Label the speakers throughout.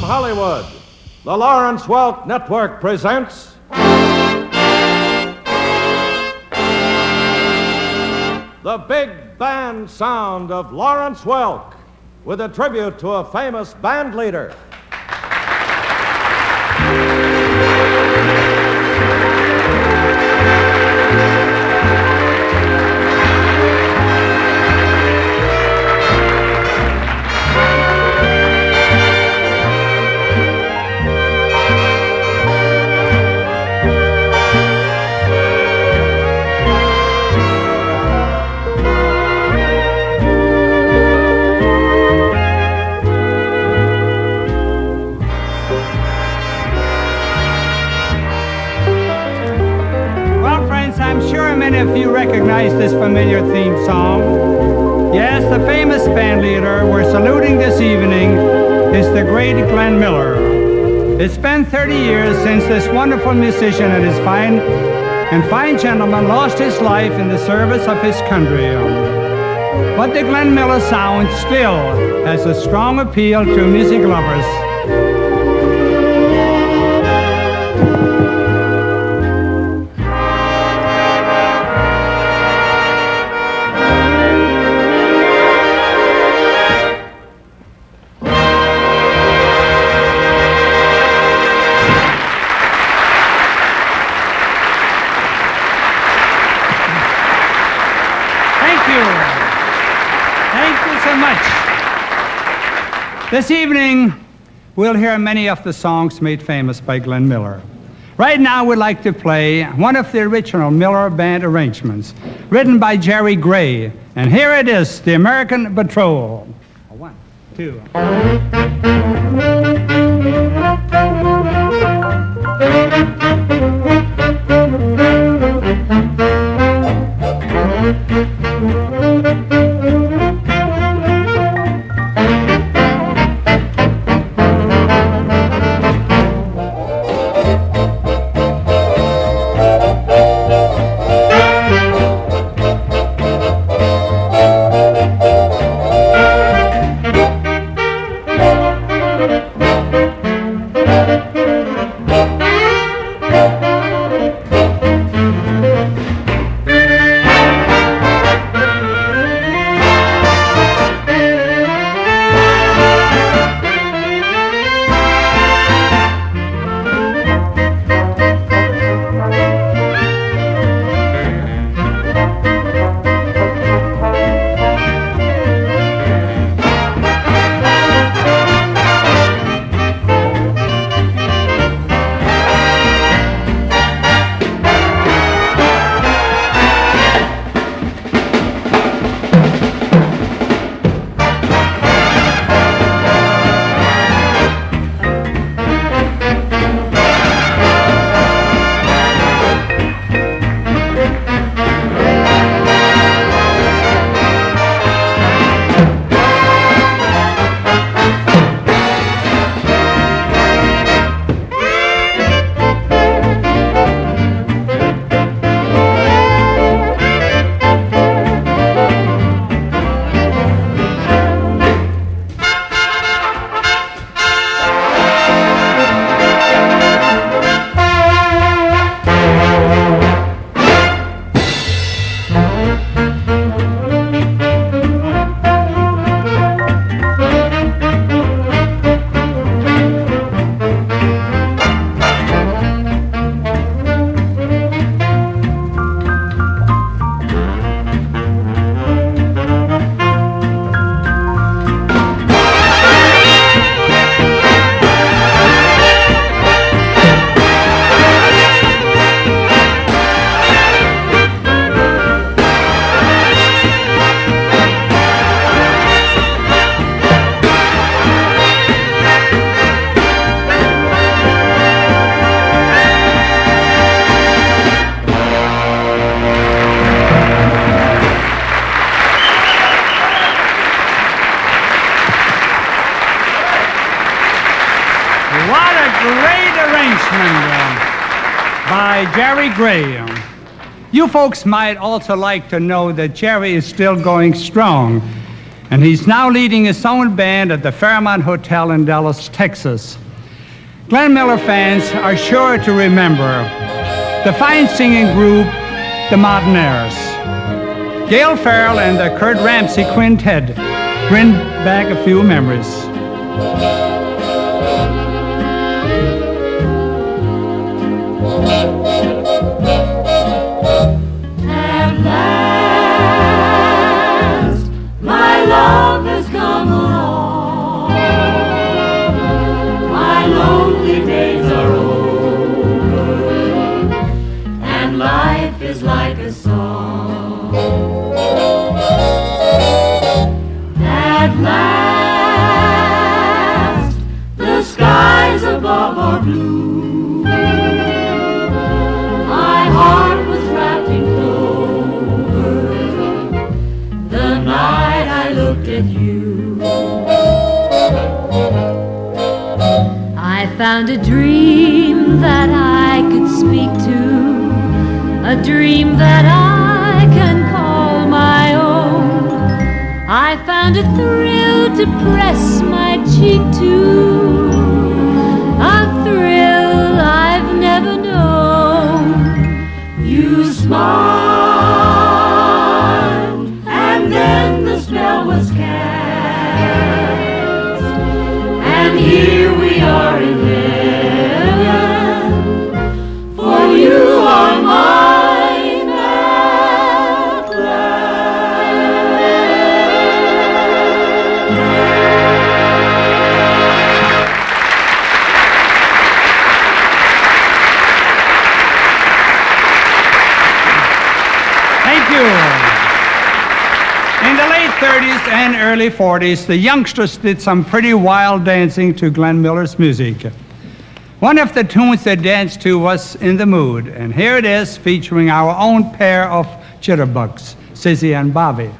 Speaker 1: Hollywood, the Lawrence Welk Network presents the big band sound of Lawrence Welk, with a tribute to a famous band leader.
Speaker 2: Many of you recognize this familiar theme song. Yes, the famous band leader we're saluting this evening is the great Glenn Miller. It's been 30 years since this wonderful musician and his fine gentleman lost his life in the service of his country. But the Glenn Miller sound still has a strong appeal to music lovers. This evening, we'll hear many of the songs made famous by Glenn Miller. Right now, we'd like to play one of the original Miller Band arrangements, written by Jerry Gray. And here it is, The American Patrol. 1, 2. By Jerry Gray. You folks might also like to know that Jerry is still going strong. and he's now leading his own band at the Fairmont Hotel in Dallas, Texas. Glenn Miller fans are sure to remember the fine singing group, the Modernaires. Gail Farrell and the Kurt Ramsey Quintet bring back a few memories.
Speaker 3: At last, my love has come along. My lonely days are over, and life is like a song. At last, the skies above are blue. My heart was wrapped in clover the night I looked at you. I found a dream that I could speak to, a dream that I can call my own. I found a thrill to press my cheek to, a thrill I've never known. You smiled, and then the spell was cast, and here we are in heaven, for you are mine at
Speaker 2: Thank you. In the late 30s and early 40s, the youngsters did some pretty wild dancing to Glenn Miller's music. One of the tunes they danced to was In the Mood, and here it is featuring our own pair of jitterbugs, Sissy and Bobby.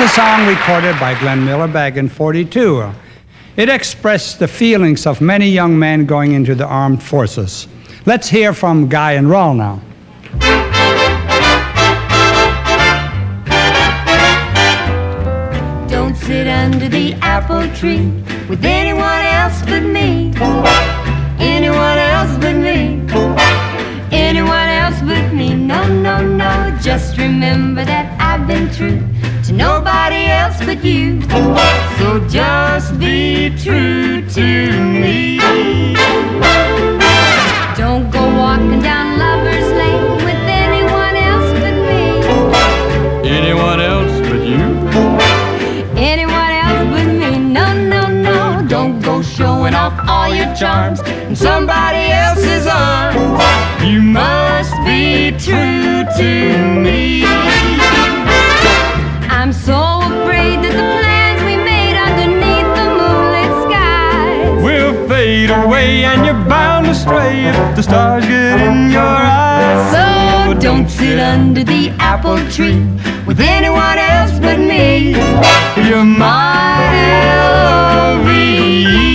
Speaker 2: A song recorded by Glenn Miller back in '42. It expressed the feelings of many young men going into the armed forces. Let's hear from Guy and Rawl now.
Speaker 3: Don't sit under the apple tree with anyone else else but me. Anyone else but me. Anyone else but me. No, no, no. Just remember that I've been true to nobody else but you. So just be true to me. Don't go walking down Lover's Lane with anyone else but me.
Speaker 1: Anyone else but you?
Speaker 3: Anyone else but me. No, no, no. Don't go showing off all your charms in somebody else's arms. You must be true to me. I'm so afraid that the plans we made underneath the moonlit skies
Speaker 2: will fade away and you're bound to stray if the stars get in your eyes.
Speaker 3: So don't sit under the apple tree with anyone else but me.
Speaker 2: You're
Speaker 3: My L.O.V.E.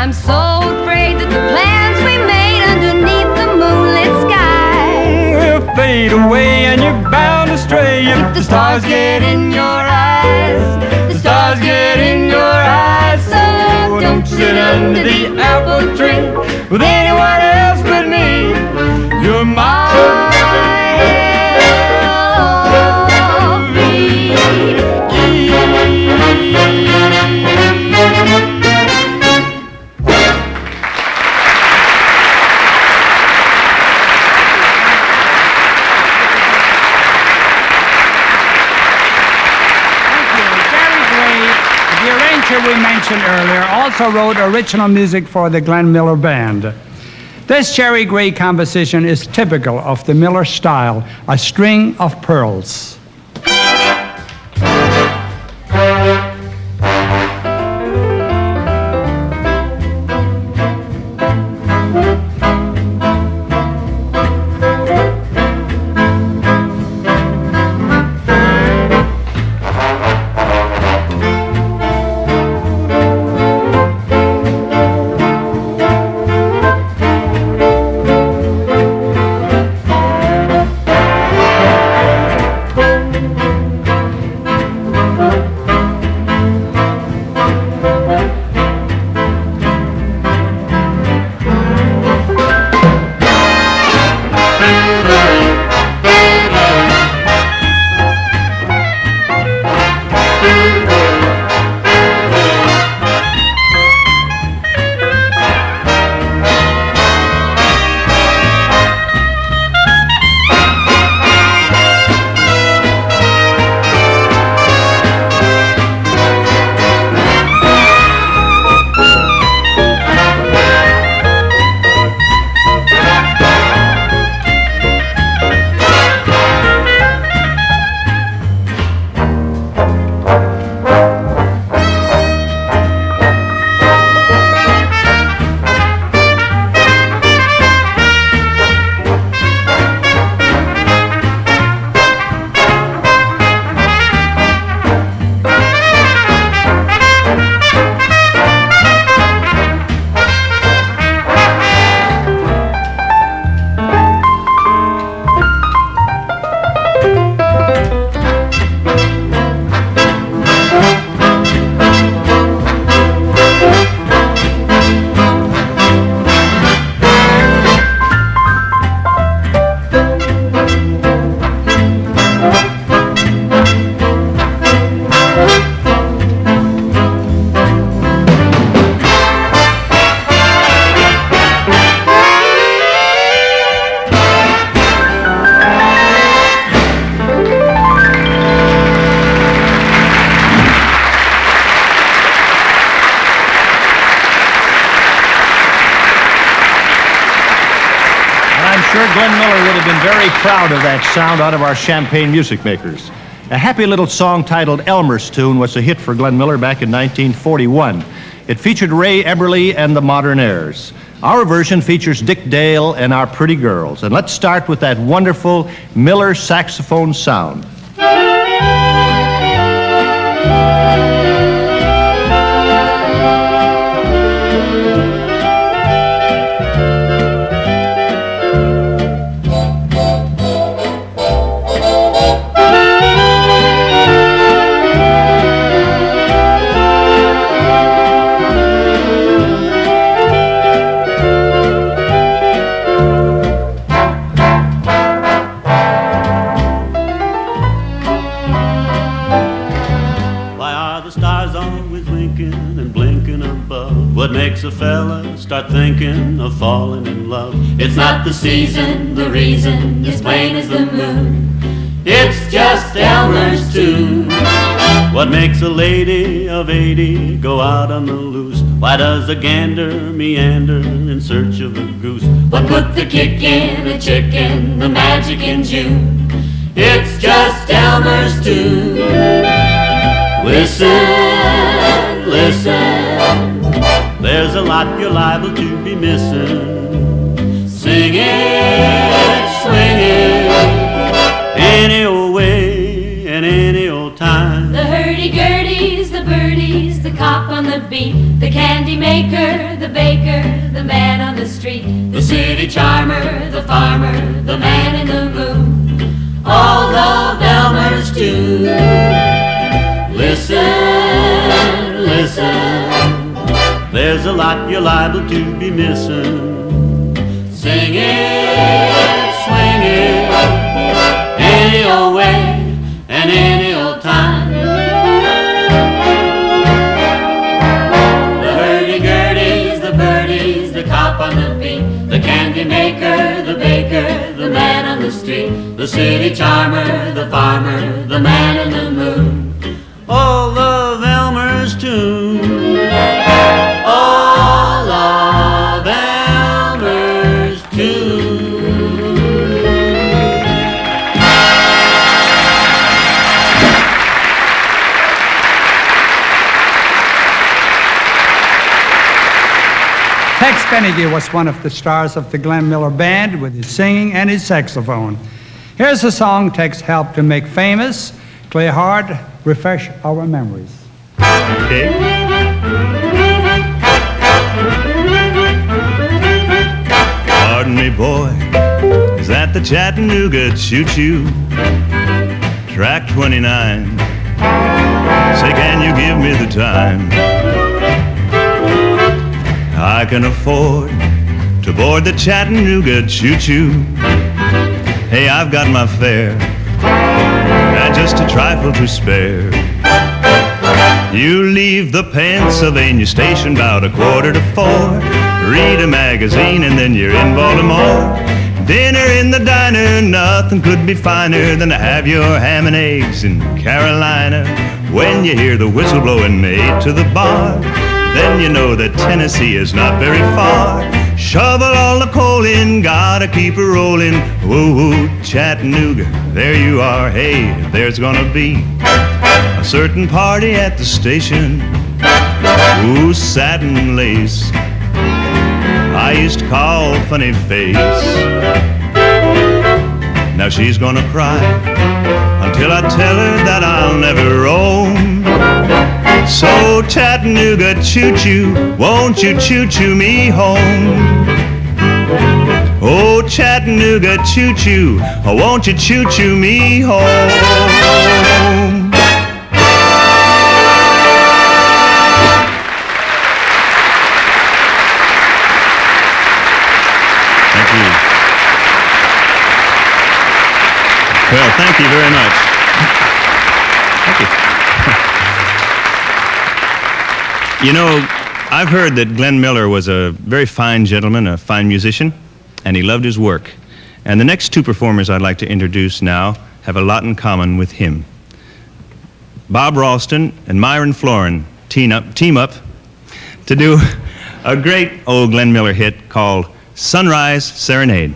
Speaker 3: I'm so afraid that the plans we made underneath the moonlit skies
Speaker 2: will fade away and you're bound to stray if
Speaker 3: the stars get in your eyes. The stars get in your eyes. So don't sit under the apple tree with anyone else but me.
Speaker 2: you're my we mentioned earlier also wrote original music for the Glenn Miller Band. This Jerry Gray composition is typical of the Miller style, A String of Pearls.
Speaker 1: Sure, Glenn Miller would have been very proud of that sound out of our Champaign music makers. A happy little song titled Elmer's Tune was a hit for Glenn Miller back in 1941. It featured Ray Eberly and the Modern Airs. Our version features Dick Dale and Our Pretty Girls. And let's start with that wonderful Miller saxophone sound.
Speaker 4: What makes a fella start thinking of falling in love? It's not the season, the reason is plain as the moon. It's just Elmer's tune. What makes a lady of 80 go out on the loose? Why does a gander meander in search of a goose? What put the kick in a chicken, the magic in June? It's just Elmer's tune. Listen, listen, there's a lot you're liable to be missing. Sing it, swing it, any old way and any old time.
Speaker 3: The hurdy-gurdies, the birdies, the cop on the beat, the candy maker, the baker, the man on the street, the city charmer, the farmer, the man in the moon, all love Elmer's tune. Listen, listen, there's a lot you're liable to be missing. Sing it, swing it, any old way and any old time. The hurdy-gurdies, the birdies, the cop on the beat, the candy maker, the baker, the man on the street, the city charmer, the farmer, the man in the moon,
Speaker 4: All love Elmer's tune. All love Elmer's tune.
Speaker 2: Tex Benege was one of the stars of the Glenn Miller Band with his singing and his saxophone. Here's a song Tex helped to make famous, Play Hard, refresh our memories.
Speaker 1: Okay.
Speaker 5: Pardon me, boy, is that the Chattanooga choo-choo? Track 29. Say, can you give me the time? I can afford to board the Chattanooga choo-choo. Hey, I've got my fare, and just a trifle to spare. You leave the Pennsylvania station about 3:45. Read a magazine and then you're in Baltimore. Dinner in the diner, nothing could be finer than to have your ham and eggs in Carolina. When you hear the whistle blowing made to the bar, then you know that Tennessee is not very far. Shovel all the coal in, gotta keep it rolling. Whoa, Chattanooga, there you are. Hey, there's gonna be a certain party at the station. Ooh, satin lace, I used to call funny face. Now she's gonna cry until I tell her that I'll never roam. So Chattanooga choo-choo, won't you choo-choo me home? Oh, Chattanooga choo-choo, won't you choo-choo me home? Thank you. Well, thank you very much. Thank you. You know, I've heard that Glenn Miller was a very fine gentleman, a fine musician, and he loved his work. And the next two performers I'd like to introduce now have a lot in common with him. Bob Ralston and Myron Florin team up to do a great old Glenn Miller hit called Sunrise Serenade.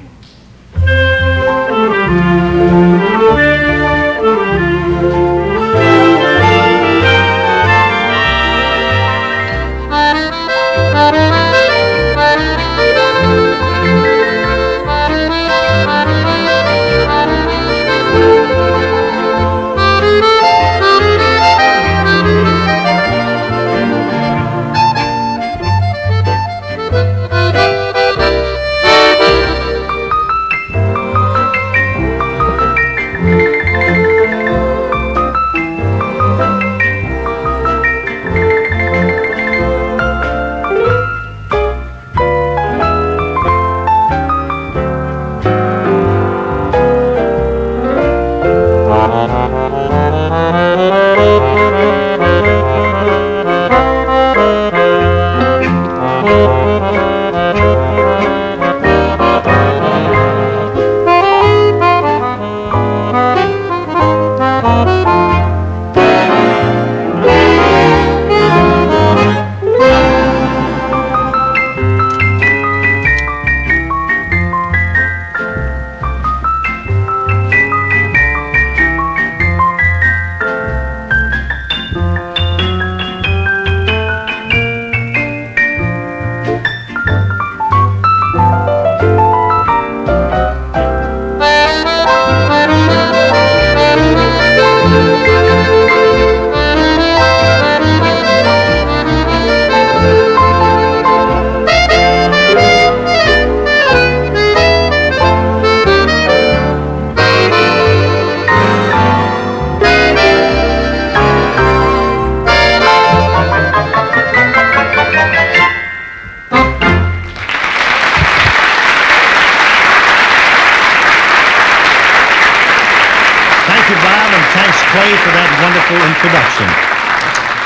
Speaker 1: wonderful introduction.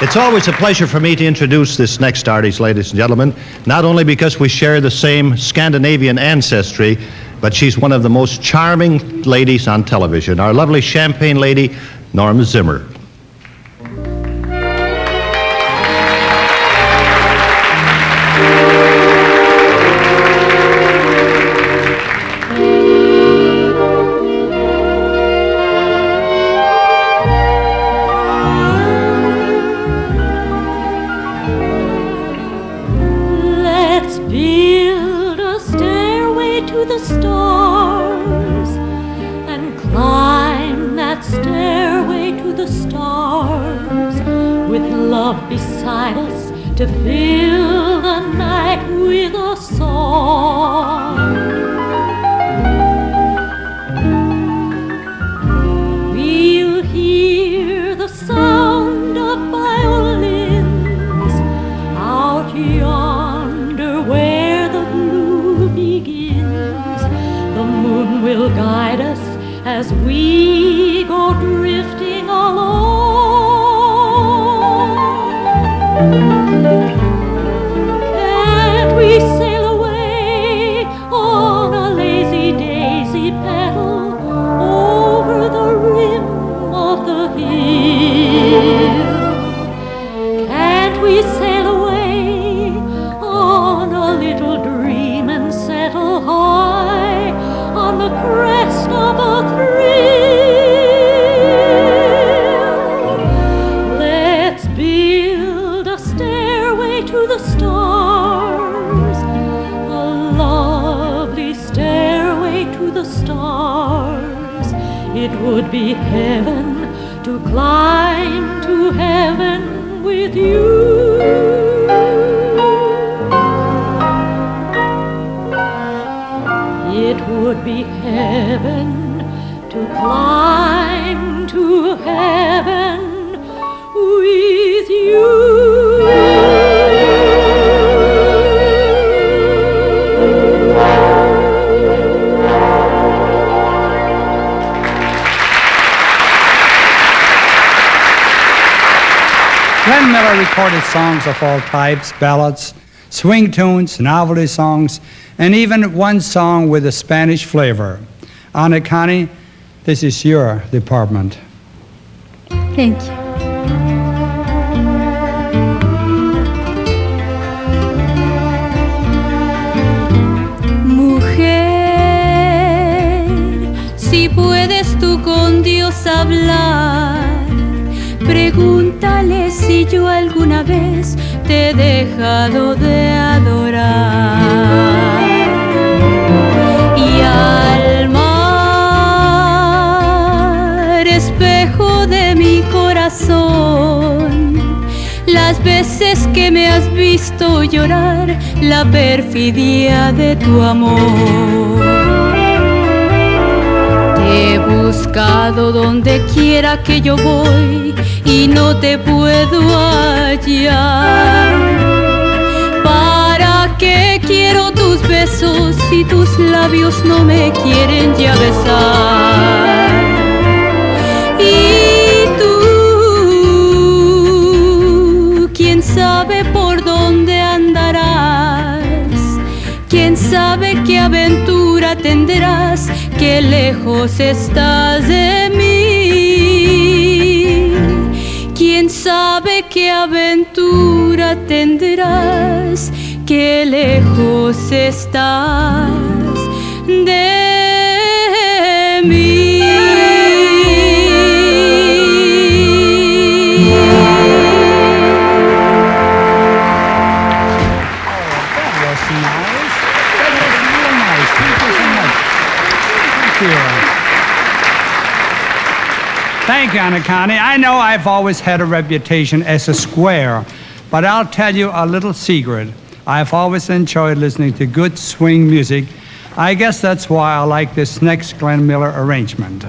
Speaker 1: It's always a pleasure for me to introduce this next artist, ladies and gentlemen, not only because we share the same Scandinavian ancestry, but she's one of the most charming ladies on television, our lovely Champagne lady, Norma Zimmer.
Speaker 3: Beside us to fill the night with a song. We'll hear the sound of violins out yonder where the blue begins. The moon will guide us as we go drifting along. Can't we sail away on a lazy daisy paddle over the rim of the hill? Can't we sail away on a little dream and settle high on the crest of a thrill? Let's build a stairway to the stars, a lovely stairway to the stars. It would be heaven to climb to heaven with you. It would be heaven to climb to heaven with you.
Speaker 2: Glenn Miller recorded songs of all types, ballads, swing tunes, novelty songs, and even one song with a Spanish flavor. Anna Connie, this is your department.
Speaker 6: Thank you. Mujer, si puedes tú con Dios hablar, pregúntale si yo alguna vez te he dejado de adorar. Y al mar, espejo de mi corazón, las veces que me has visto llorar, la perfidia de tu amor. Te he buscado donde quiera que yo voy y no te puedo hallar. ¿Para qué quiero tus besos si tus labios no me quieren ya besar? Y tú, quién sabe por dónde andarás, quién sabe qué aventura tendrás, qué lejos estás de mí. Quién sabe qué aventura tendrás, qué lejos estás de mí.
Speaker 2: Thank you, Anna Connie. I know I've always had a reputation as a square, but I'll tell you a little secret. I've always enjoyed listening to good swing music. I guess that's why I like this next Glenn Miller arrangement.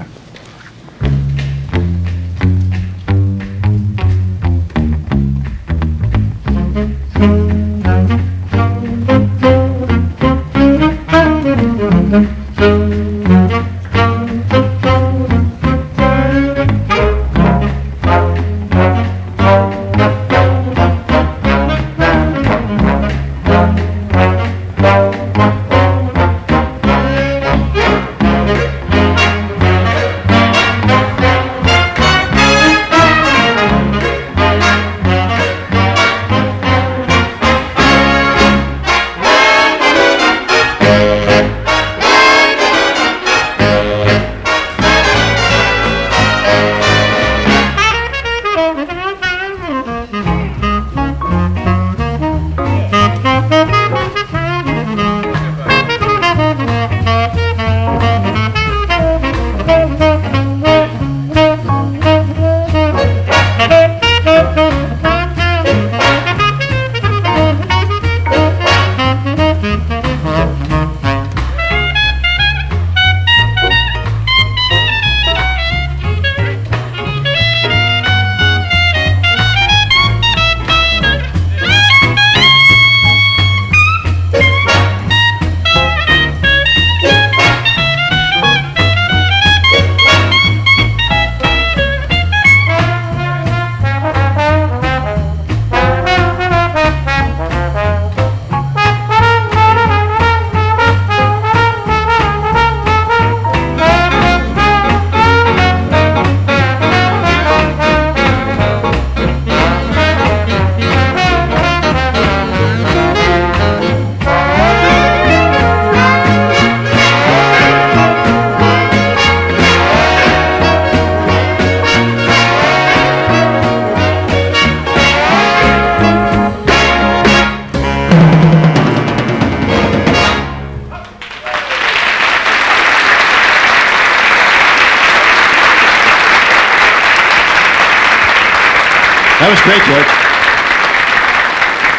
Speaker 7: great, George.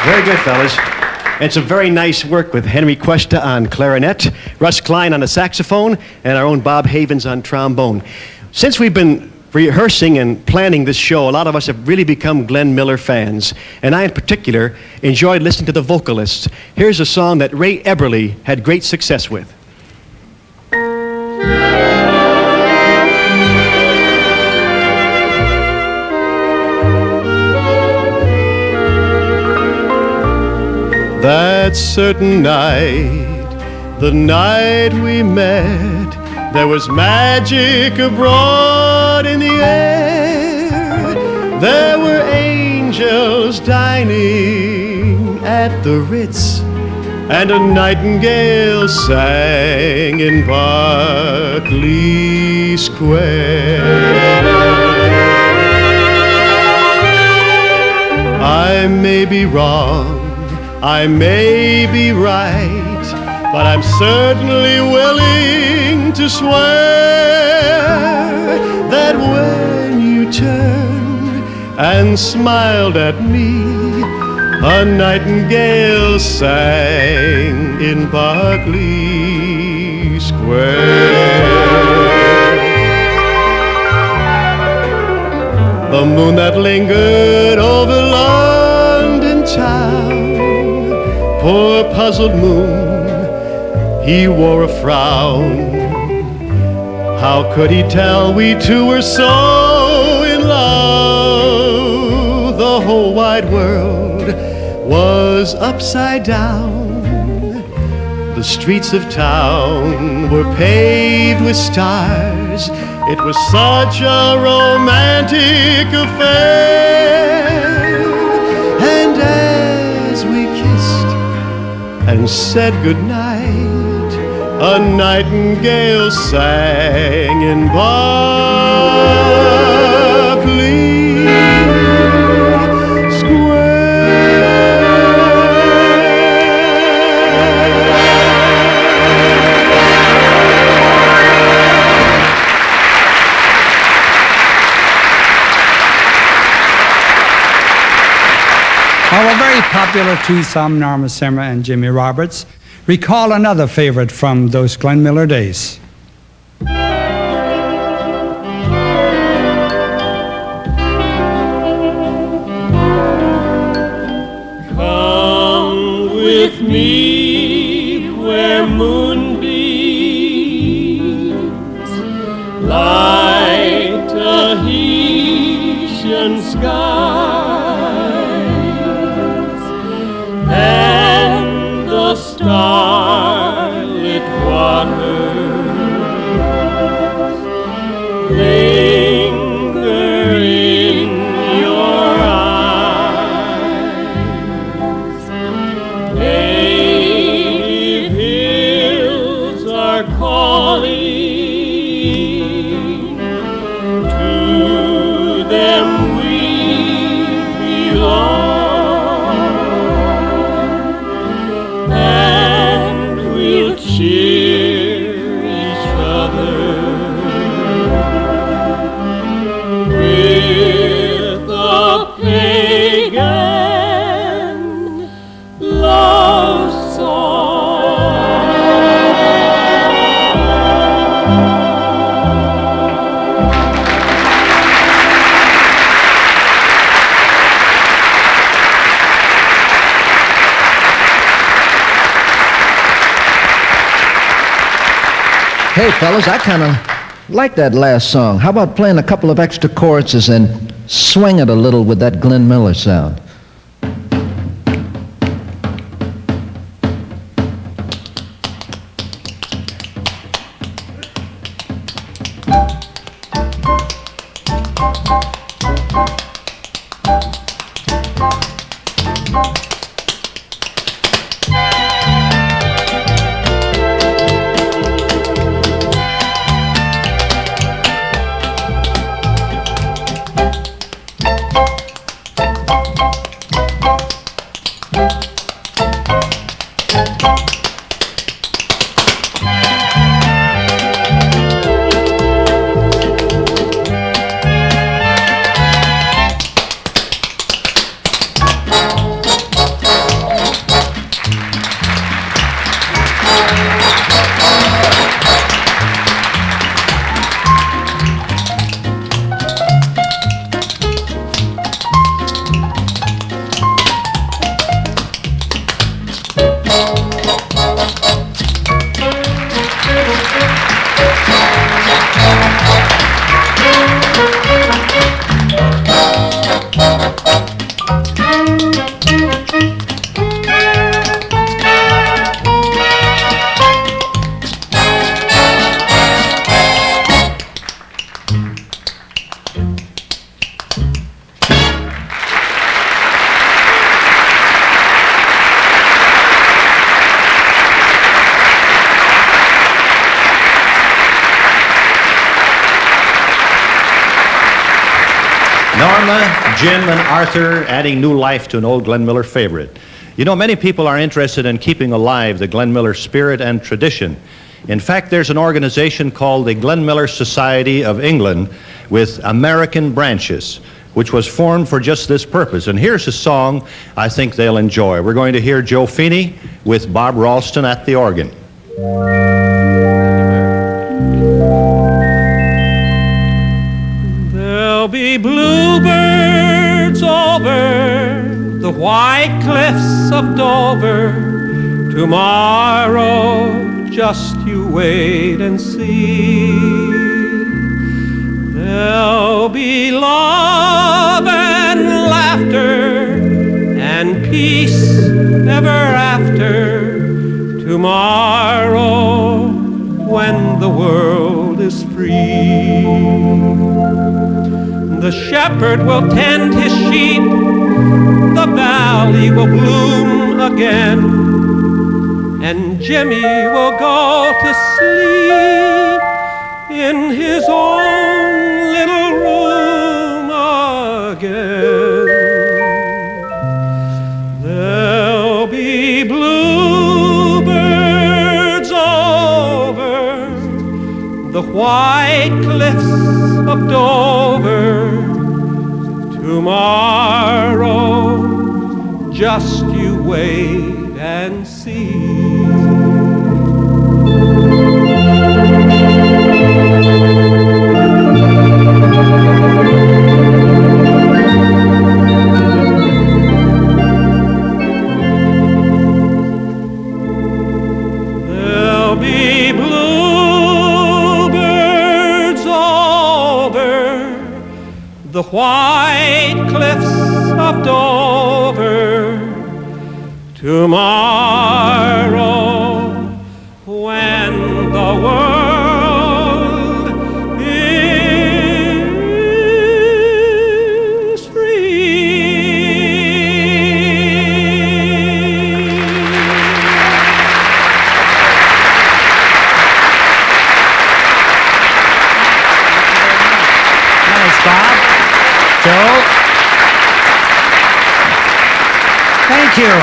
Speaker 7: Very good, fellas. And some very nice work with Henry Cuesta on clarinet, Russ Klein on the saxophone, and our own Bob Havens on trombone. Since we've been rehearsing and planning this show, a lot of us have really become Glenn Miller fans. And I, in particular, enjoyed listening to the vocalists. Here's a song that Ray Eberle had great success with. That certain night, the night we met, there was magic abroad in the air. There were angels dining at the Ritz, and a nightingale sang in Berkeley Square. I may be wrong, I may be right, but I'm certainly willing to swear that when you turned and smiled at me, a nightingale sang in Berkeley Square. The moon that lingered over London town, poor puzzled moon, he wore a frown. How could he tell we two were so in love? The whole wide world was upside down. The streets of town were paved with stars. It was such a romantic affair. And as we kissed and said goodnight, a nightingale sang in Berkeley Square.
Speaker 2: Our very popular twosome, Norma Simmer and Jimmy Roberts, recall another favorite from those Glenn Miller days.
Speaker 4: Come with me where moonbeams light Tahitian skies, and the starlit waters linger in your eyes. Native hills are calling, to them we belong, and we'll cheer each other with a pagan love song.
Speaker 8: Hey, fellas, I kind of like that last song. How about playing a couple of extra choruses and swing it a little with that Glenn Miller sound?
Speaker 1: Norma, Jim, and Arthur adding new life to an old Glenn Miller favorite. You know, many people are interested in keeping alive the Glenn Miller spirit and tradition. In fact, there's an organization called the Glenn Miller Society of England with American branches, which was formed for just this purpose. And here's a song I think they'll enjoy. We're going to hear Joe Feeney with Bob Ralston at the organ.
Speaker 9: There'll be bluebirds over the white cliffs of Dover tomorrow, just you wait and see. There'll be love and laughter and peace ever after tomorrow when the world is free. The shepherd will tend his sheep, the valley will bloom again, and Jimmy will go to sleep in his own little room again. There'll be bluebirds over the white cliffs of Dover tomorrow, just you wait and see. There'll be bluebirds over the white cliffs of Dover tomorrow when the world is free.
Speaker 2: Nice, Bob. Joe. Thank you.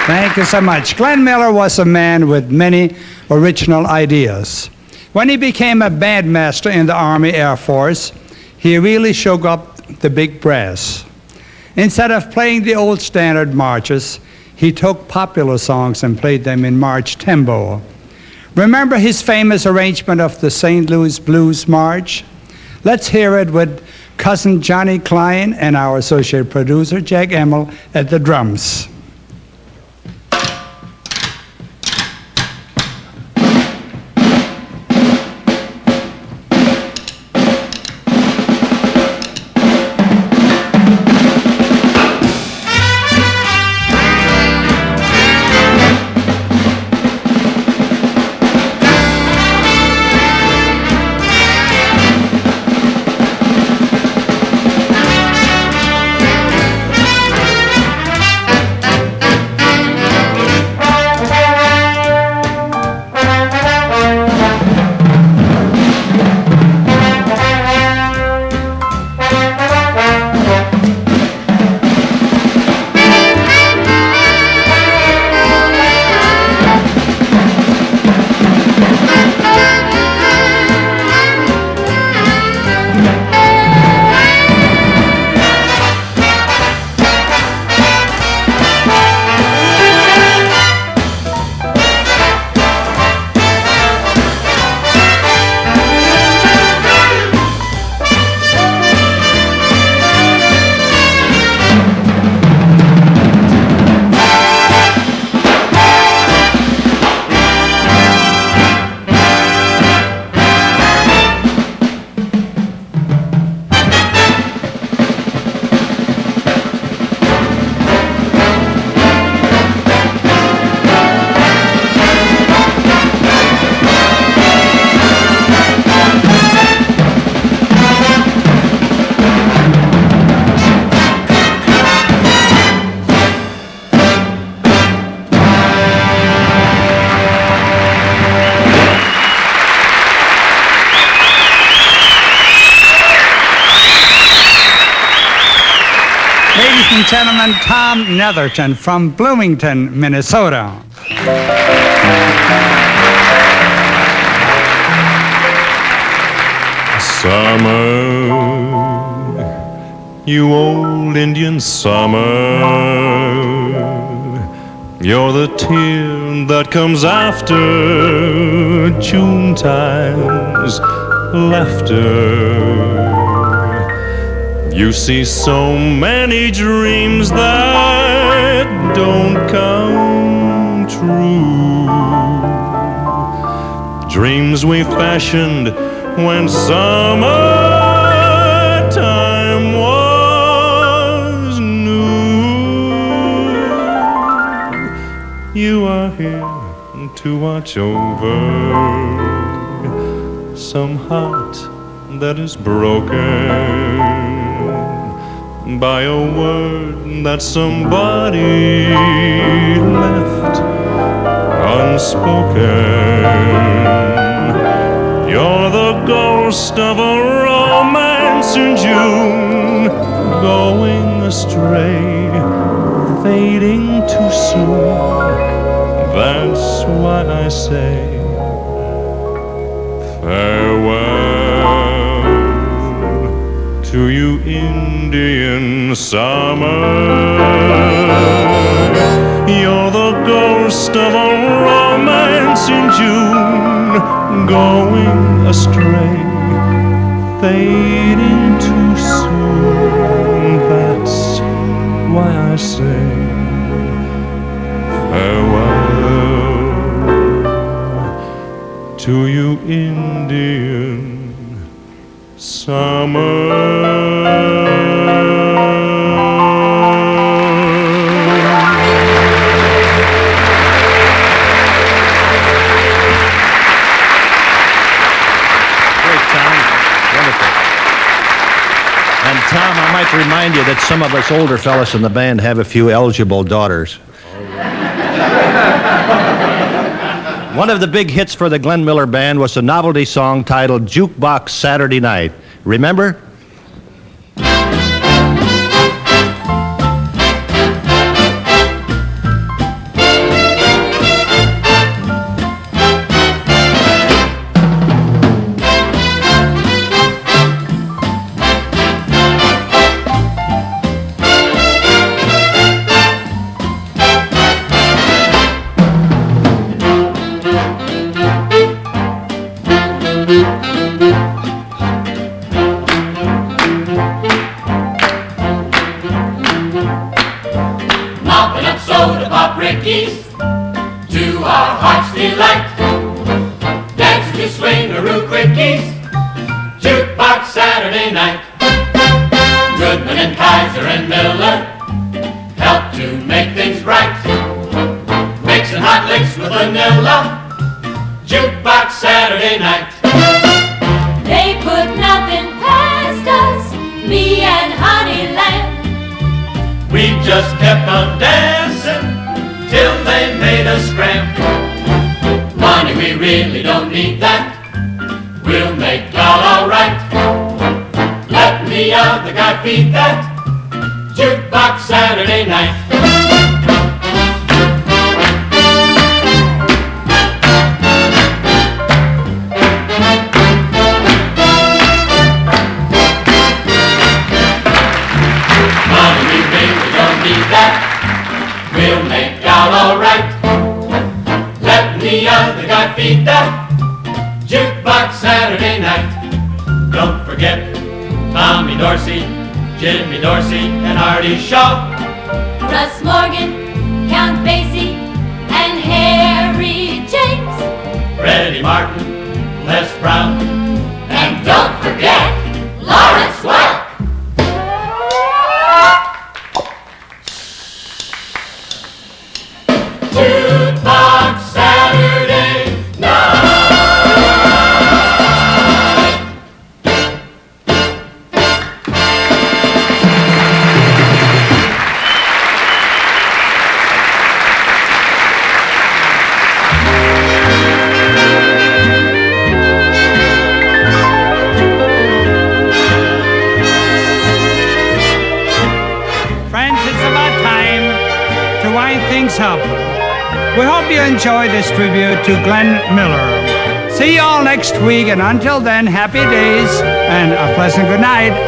Speaker 2: Thank you so much. Glenn Miller was a man with many original ideas. When he became a bandmaster in the Army Air Force, he really shook up the big brass. Instead of playing the old standard marches, he took popular songs and played them in march tempo. Remember his famous arrangement of the St. Louis Blues March? Let's hear it with cousin Johnny Klein and our associate producer, Jack Emmel, at the drums. gentlemen, Tom Netherton from Bloomington, Minnesota.
Speaker 9: Summer, you old Indian summer, you're the tear that comes after Junetime's laughter. You see so many dreams that don't come true, dreams we fashioned when summertime was new. You are here to watch over some heart that is broken by a word that somebody left unspoken. You're the ghost of a romance in June, going astray, fading too soon. That's why I say farewell to you, Indian summer. You're the ghost of a romance in June, going astray, fading too soon. That's why I say farewell to you, Indian summer.
Speaker 1: Tom, I might remind you that some of us older fellas in the band have a few eligible daughters. One of the big hits for the Glenn Miller Band was a novelty song titled Jukebox Saturday Night. Remember?
Speaker 4: To our heart's delight, dance to swing-a-roo quickies, jukebox Saturday night. Goodman and Kaiser and Miller help to make things right, mixing hot licks with vanilla, jukebox Saturday night.
Speaker 3: They put nothing past us, me and Honeyland.
Speaker 4: We just kept on dancing till they made us cramp. Money, we really don't need that. We'll make y'all all right. Let me other guy feed that jukebox Saturday night. Money, we really don't need that. We'll make y'all all right. Let the other guy feed that jukebox Saturday night. Don't forget Tommy Dorsey, Jimmy Dorsey, and Artie Shaw,
Speaker 3: Russ Morgan, Count Basie, and Harry James,
Speaker 4: Freddie Martin, Les Brown,
Speaker 3: and don't forget Lawrence Welk.
Speaker 4: Jukebox Saturday night.
Speaker 2: find things helpful. We hope you enjoy this tribute to Glenn Miller. See you all next week, and until then, happy days and a pleasant good night.